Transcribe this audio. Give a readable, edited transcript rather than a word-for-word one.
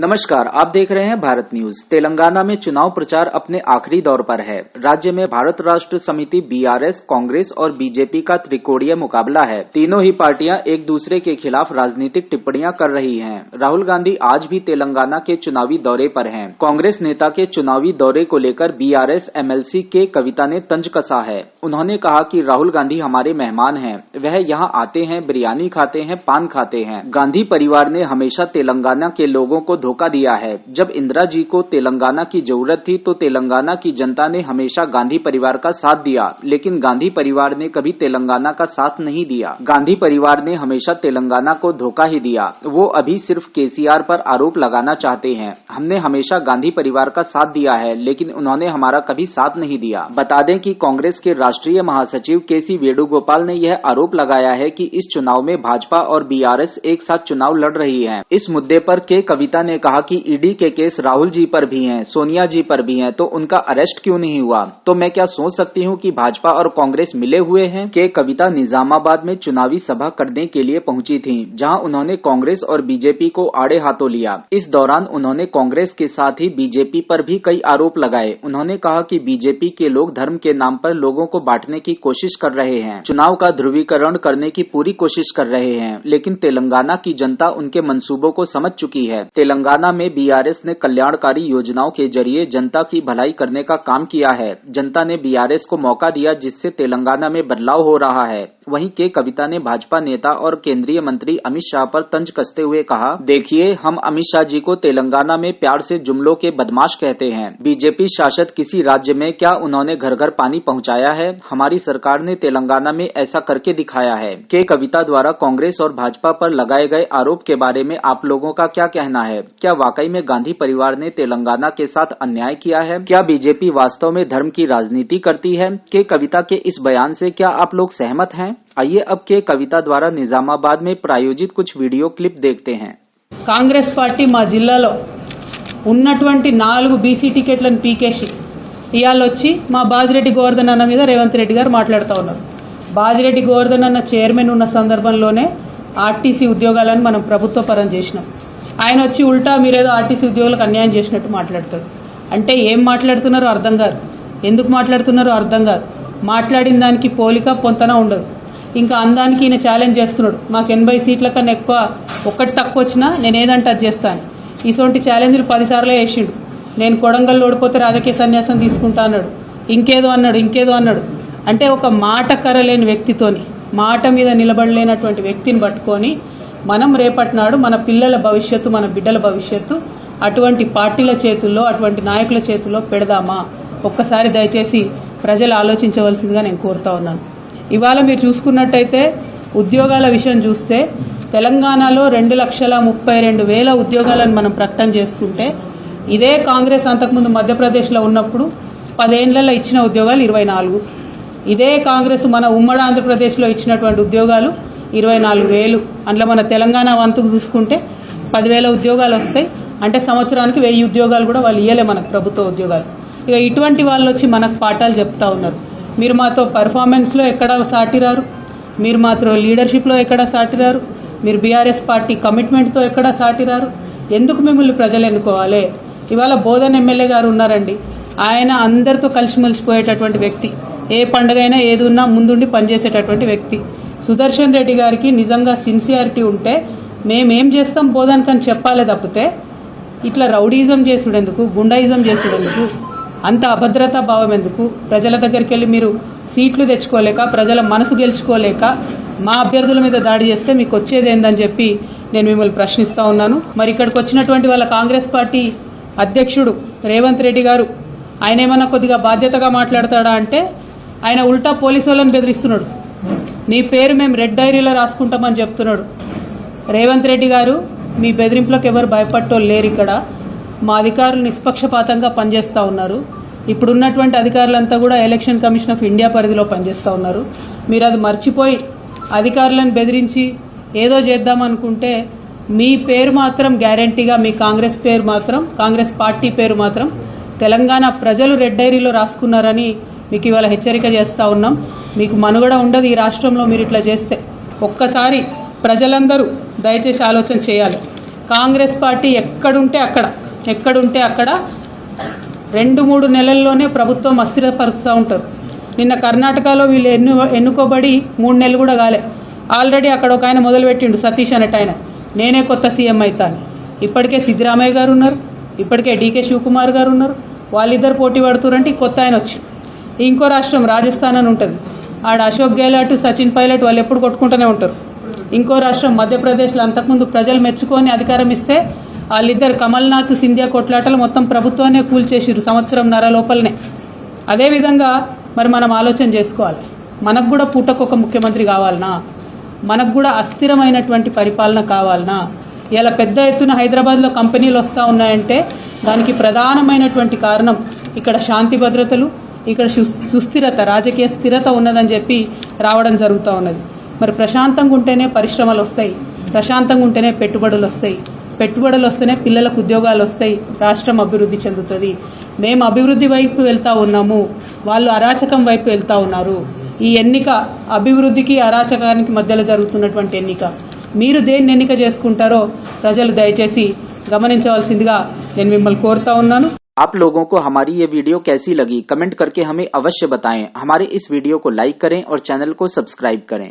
नमस्कार, आप देख रहे हैं भारत न्यूज। तेलंगाना में चुनाव प्रचार अपने आखिरी दौर पर है। राज्य में भारत राष्ट्र समिति बीआरएस, कांग्रेस और बीजेपी का त्रिकोणीय मुकाबला है। तीनों ही पार्टियां एक दूसरे के खिलाफ राजनीतिक टिप्पणियां कर रही हैं। राहुल गांधी आज भी तेलंगाना के चुनावी दौरे पर हैं। कांग्रेस नेता के चुनावी दौरे को लेकर बीआरएस एमएलसी के कविता ने तंज कसा है। उन्होंने कहा कि राहुल गांधी हमारे मेहमान हैं, वह यहाँ आते हैं, बिरयानी खाते हैं, पान खाते हैं। गांधी परिवार ने हमेशा तेलंगाना के लोगों को धोखा दिया है। जब इंदिरा जी को तेलंगाना की जरूरत थी तो तेलंगाना की जनता ने हमेशा गांधी परिवार का साथ दिया, लेकिन गांधी परिवार ने कभी तेलंगाना का साथ नहीं दिया। गांधी परिवार ने हमेशा तेलंगाना को धोखा ही दिया। वो अभी सिर्फ केसीआर पर आरोप लगाना चाहते हैं। हमने हमेशा गांधी परिवार का साथ दिया है, लेकिन उन्होंने हमारा कभी साथ नहीं दिया। बता दें कि कांग्रेस के राष्ट्रीय महासचिव केसी वेणुगोपाल ने यह आरोप लगाया है कि इस चुनाव में भाजपा और बीआरएस एक साथ चुनाव लड़ रही है। इस मुद्दे पर के कविता ने कहा कि ईडी के केस राहुल जी पर भी हैं, सोनिया जी पर भी हैं, तो उनका अरेस्ट क्यों नहीं हुआ? तो मैं क्या सोच सकती हूं कि भाजपा और कांग्रेस मिले हुए हैं? के कविता निजामाबाद में चुनावी सभा करने के लिए पहुंची थीं, जहां उन्होंने कांग्रेस और बीजेपी को आड़े हाथों लिया। इस दौरान उन्होंने कांग्रेस के साथ ही बीजेपी पर भी कई आरोप लगाए। उन्होंने कहा कि बीजेपी के लोग धर्म के नाम पर लोगों को बांटने की कोशिश कर रहे हैं, चुनाव का ध्रुवीकरण करने की पूरी कोशिश कर रहे हैं, लेकिन तेलंगाना की जनता उनके मंसूबों को समझ चुकी है। तेलंगाना में बीआरएस ने कल्याणकारी योजनाओं के जरिए जनता की भलाई करने का काम किया है। जनता ने बीआरएस को मौका दिया, जिससे तेलंगाना में बदलाव हो रहा है। वहीं के कविता ने भाजपा नेता और केंद्रीय मंत्री अमित शाह पर तंज कसते हुए कहा, देखिए, हम अमित शाह जी को तेलंगाना में प्यार से जुमलों के बदमाश कहते हैं। बीजेपी शासित किसी राज्य में क्या उन्होंने घर घर पानी पहुंचाया है? हमारी सरकार ने तेलंगाना में ऐसा करके दिखाया है। के कविता द्वारा कांग्रेस और भाजपा पर लगाए गए आरोप के बारे में आप लोगों का क्या कहना है? क्या वाकई में गांधी परिवार ने तेलंगाना के साथ अन्याय किया है? क्या बीजेपी वास्तव में धर्म की राजनीति करती है? के कविता के इस बयान से क्या आप लोग सहमत हैं? आइए अब के कविता द्वारा निजामाबाद में प्रायोजित कुछ वीडियो क्लिप देखते हैं। కాంగ్రెస్ పార్టీ మా జిల్లాలో ఉన్నటువంటి 4 బీసీ టికెట్లను పీకేసి ఇవాళ వచ్చి మా బాజిరెడ్డి గోవర్ధన్ అన్న మీద రేవంత్ రెడ్డి గారు మాట్లాడుతూ ఉన్నారు. బాజిరెడ్డి గోవర్ధన్ అన్న చైర్మన్ ఉన్న సందర్భంలోనే ఆర్టీసీ ఉద్యోగాలను మనం ప్రభుత్వ పరం చేసినాం. ఆయన వచ్చి ఉల్టా మీరేదో ఆర్టీసీ ఉద్యోగులకు అన్యాయం చేసినట్టు మాట్లాడతాడు. అంటే ఏం మాట్లాడుతున్నారో అర్థం కాదు, ఎందుకు మాట్లాడుతున్నారో అర్థం కాదు. మాట్లాడిన దానికి పోలిక పొంతన ఉండదు. ఇంకా అందానికి ఈయన ఛాలెంజ్ చేస్తున్నాడు, మాకు 80 సీట్ల కన్నా ఎక్కువ ఒక్కటి తక్కువ వచ్చినా నేను ఏదంటే అది చేస్తాను. ఇటువంటి ఛాలెంజ్లు 10 సార్లు వేసిండు. నేను కొడంగల్లో ఓడిపోతే రాజకీయ సన్యాసం తీసుకుంటా అన్నాడు, ఇంకేదో అన్నాడు. అంటే ఒక మాట కరలేని వ్యక్తితోని, మాట మీద నిలబడలేనటువంటి వ్యక్తిని పట్టుకొని మనం రేపటి నాడు మన పిల్లల భవిష్యత్తు, మన బిడ్డల భవిష్యత్తు అటువంటి పార్టీల చేతుల్లో, అటువంటి నాయకుల చేతుల్లో పెడదామా? ఒక్కసారి దయచేసి ప్రజలు ఆలోచించవలసిందిగా నేను కోరుతా ఉన్నాను. ఇవాళ మీరు చూసుకున్నట్టయితే ఉద్యోగాల విషయం చూస్తే తెలంగాణలో 2,32,000 ఉద్యోగాలను మనం ప్రకటన చేసుకుంటే, ఇదే కాంగ్రెస్ అంతకుముందు మధ్యప్రదేశ్లో ఉన్నప్పుడు 10 ఏళ్లలో ఇచ్చిన ఉద్యోగాలు 24. ఇదే కాంగ్రెస్ మన ఉమ్మడి ఆంధ్రప్రదేశ్లో ఇచ్చినటువంటి ఉద్యోగాలు 24,000. అందులో మన తెలంగాణ వంతుకు చూసుకుంటే 10,000 ఉద్యోగాలు వస్తాయి. అంటే సంవత్సరానికి 1000 ఉద్యోగాలు కూడా వాళ్ళు ఇయ్యలే మనకు, ప్రభుత్వ ఉద్యోగాలు. ఇక ఇటువంటి వాళ్ళు వచ్చి మనకు పాఠాలు చెప్తా ఉన్నారు. మీరు మాతో పర్ఫార్మెన్స్లో ఎక్కడ సాటిరారు, మీరు మాత్రం లీడర్షిప్లో ఎక్కడ సాటిరారు, మీరు బీఆర్ఎస్ పార్టీ కమిట్మెంట్తో ఎక్కడ సాటిరారు. ఎందుకు మిమ్మల్ని ప్రజలు ఎన్నుకోవాలి? ఇవాళ బోధన్ ఎమ్మెల్యే గారు ఉన్నారండి, ఆయన అందరితో కలిసిమెలిసిపోయేటటువంటి వ్యక్తి, ఏ పండుగైనా ఏది ఉన్నా ముందుండి పనిచేసేటటువంటి వ్యక్తి. సుదర్శన్ రెడ్డి గారికి నిజంగా సిన్సియారిటీ ఉంటే మేమేం చేస్తాం బోధన్ కని చెప్పాలే తప్పితే ఇట్లా రౌడీజం చేసుడెందుకు, గుండాయిజం చేసుడెందుకు, అంత అభద్రతా భావం ఎందుకు? ప్రజల దగ్గరికి వెళ్ళి మీరు సీట్లు తెచ్చుకోలేక, ప్రజల మనసు గెలుచుకోలేక మా అభ్యర్థుల మీద దాడి చేస్తే మీకు వచ్చేది ఏందని చెప్పి నేను మిమ్మల్ని ప్రశ్నిస్తూ ఉన్నాను. మరి ఇక్కడికి వచ్చినటువంటి వాళ్ళ కాంగ్రెస్ పార్టీ అధ్యక్షుడు రేవంత్ రెడ్డి గారు, ఆయన ఏమన్నా కొద్దిగా బాధ్యతగా మాట్లాడతాడా అంటే ఆయన ఉల్టా పోలీసు వాళ్ళని బెదిరిస్తున్నాడు. నీ పేరు మేము రెడ్ డైరీలో రాసుకుంటామని చెప్తున్నాడు. రేవంత్ రెడ్డి గారు, మీ బెదిరింపులకు ఎవరు భయపట్టోళ్ళు లేరు. ఇక్కడ మా అధికారులు నిష్పక్షపాతంగా పనిచేస్తూ ఉన్నారు. ఇప్పుడున్నటువంటి అధికారులంతా కూడా ఎలక్షన్ కమిషన్ ఆఫ్ ఇండియా పరిధిలో పనిచేస్తూ ఉన్నారు. మీరు అది మర్చిపోయి అధికారులను బెదిరించి ఏదో చేద్దామనుకుంటే మీ పేరు మాత్రం గ్యారంటీగా, మీ కాంగ్రెస్ పేరు మాత్రం, కాంగ్రెస్ పార్టీ పేరు మాత్రం తెలంగాణ ప్రజలు రెడ్ డైరీలో రాసుకున్నారని మీకు ఇవాళ హెచ్చరిక చేస్తూ ఉన్నాం. మీకు మనుగడ ఉండదు ఈ రాష్ట్రంలో మీరు ఇట్లా చేస్తే. ఒక్కసారి ప్రజలందరూ దయచేసి ఆలోచన చేయాలి. కాంగ్రెస్ పార్టీ ఎక్కడుంటే అక్కడ 2-3 నెలల్లోనే ప్రభుత్వం అస్థిరపరుస్తూ ఉంటారు. నిన్న కర్ణాటకలో వీళ్ళు ఎన్నుకోబడి 3 నెలలు కూడా కాలే. ఆల్రెడీ అక్కడ ఒక ఆయన మొదలుపెట్టిండు, సతీష్ అనేట ఆయన, నేనే కొత్త సీఎం అవుతా అని. ఇప్పటికే సిద్ధరామయ్య గారు ఉన్నారు, ఇప్పటికే డీకే శివకుమార్ గారు ఉన్నారు. వాళ్ళిద్దరు పోటీ పడుతురంటే కొత్త ఆయన వచ్చి. ఇంకో రాష్ట్రం రాజస్థాన్ అని ఉంటుంది, ఆడ అశోక్ గెహ్లాట్, సచిన్ పైలట్ వాళ్ళు ఎప్పుడు కొట్టుకుంటూనే ఉంటారు. ఇంకో రాష్ట్రం మధ్యప్రదేశ్లో అంతకుముందు ప్రజలు మెచ్చుకొని అధికారం ఇస్తే వాళ్ళిద్దరు కమల్నాథ్ సింధియా కొట్లాటలు మొత్తం ప్రభుత్వాన్ని కూల్చేసిరు సంవత్సరంన్నర లోపలనే. అదేవిధంగా మరి మనం ఆలోచన చేసుకోవాలి, మనకు కూడా పూటకొక ముఖ్యమంత్రి కావాలనా, మనకు కూడా అస్థిరమైనటువంటి పరిపాలన కావాలనా? ఇలా పెద్ద ఎత్తున హైదరాబాద్లో కంపెనీలు వస్తూ ఉన్నాయంటే దానికి ప్రధానమైనటువంటి కారణం ఇక్కడ శాంతి భద్రతలు, ఇక్కడ సుస్థిరత, రాజకీయ స్థిరత ఉన్నదని చెప్పి రావడం జరుగుతూ ఉన్నది. మరి ప్రశాంతంగా ఉంటేనే పరిశ్రమలు వస్తాయి, ప్రశాంతంగా ఉంటేనే పెట్టుబడులు వస్తాయి, పెట్టుబడులు వస్తేనే పిల్లలకు ఉద్యోగాలు వస్తాయి, రాష్ట్రం అభివృద్ధి చెందుతుంది. మేము అభివృద్ధి వైపు వెళ్తూ ఉన్నాము, వాళ్ళు అరాచకం వైపు వెళ్తూ ఉన్నారు. ఈ ఎన్నిక అభివృద్ధికి అరాచకానికి మధ్యలో జరుగుతున్నటువంటి ఎన్నిక. మీరు దేన్ని ఎన్నిక చేసుకుంటారో ప్రజలు దయచేసి గమనించవలసిందిగా నేను మిమ్మల్ని కోరుతా ఉన్నాను. आप लोगों को हमारी ये वीडियो कैसी लगी कमेंट करके हमें अवश्य बताएं. हमारे इस वीडियो को लाइक करें और चैनल को सब्सक्राइब करें.